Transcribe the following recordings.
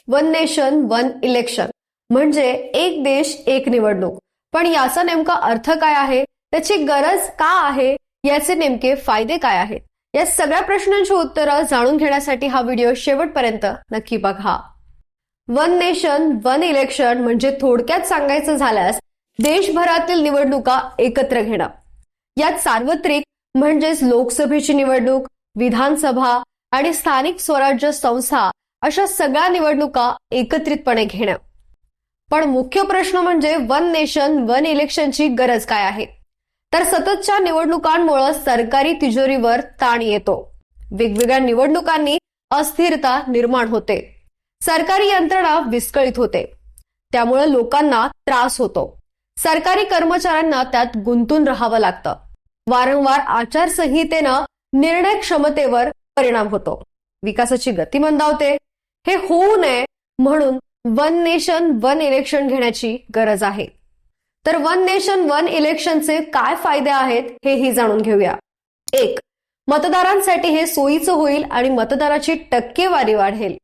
One nation one election म्हणजे एक देश एक निवडणूक. पण याचा नेमका अर्थ काय आहे, त्याची गरज का आहे, याचे नेमके फायदे काय आहेत, या सगळ्या प्रश्नांची उत्तरं जाणून घेण्यासाठी हा व्हिडिओ शेवटपर्यंत नक्की बघा. वन नेशन वन इलेक्शन म्हणजे थोडक्यात सांगायचं झाल्यास देशभरातील निवडणुका एकत्र घेणं. यात सार्वत्रिक म्हणजेच लोकसभेची निवडणूक, विधानसभा आणि स्थानिक स्वराज्य संस्था अशा सगळ्या निवडणुका एकत्रितपणे घेणं. पण मुख्य प्रश्न म्हणजे वन नेशन वन इलेक्शनची गरज काय आहे. तर सततच्या निवडणुकांमुळे सरकारी तिजोरीवर ताण येतो. वेगवेगळ्या निवडणुकांनी अस्थिरता निर्माण होते. सरकारी यंत्रणा विस्कळीत होते. त्यामुळे लोकांना त्रास होतो. सरकारी कर्मचाऱ्यांना त्यात गुंतून राहावं लागतं. वारंवार आचारसंहितेनं निर्णय क्षमतेवर परिणाम होतो. विकासाची गती मंदावते. हे होऊ नये म्हणून वन नेशन वन इलेक्शन घेण्याची गरज आहे. तर वन नेशन वन इलेक्शनचे काय फायदे आहेत हेही जाणून घेऊया. 1. मतदारांसाठी हे सोयीचं होईल आणि मतदानाची टक्केवारी वाढेल.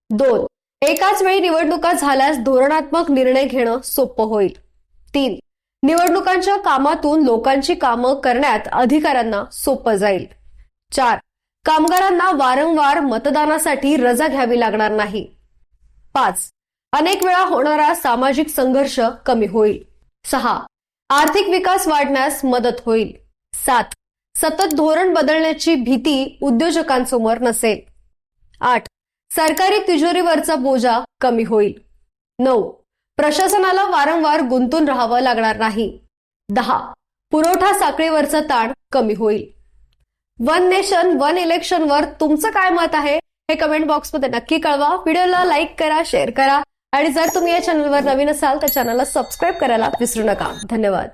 2. एकाच वेळी निवडणुका झाल्यास धोरणात्मक निर्णय घेणं सोपं होईल. 3. निवडणुकांच्या कामातून लोकांची कामं करण्यात अधिकाऱ्यांना सोपं जाईल. 4. कामगारांना वारंवार मतदानासाठी रजा घ्यावी लागणार नाही. 5. अनेक वेळा होणारा सामाजिक संघर्ष कमी होईल. 6. आर्थिक विकास वाढण्यास मदत होईल. 7. सतत धोरण बदलण्याची भीती उद्योजकांसमोर नसेल. 8. सरकारी तिजोरीवरचा बोजा कमी होईल. 9. प्रशासनाला वारंवार गुंतून राहावं लागणार नाही. 10. पुरवठा साखळीवरचा ताण कमी होईल. वन नेशन वन इलेक्शनवर तुमचं काय मत आहे हे कमेंट बॉक्समध्ये नक्की कळवा. व्हिडिओला लाईक करा, शेअर करा आणि जर तुम्ही या चॅनलवर नवीन असाल तर चॅनलला सबस्क्राईब करायला विसरू नका. धन्यवाद.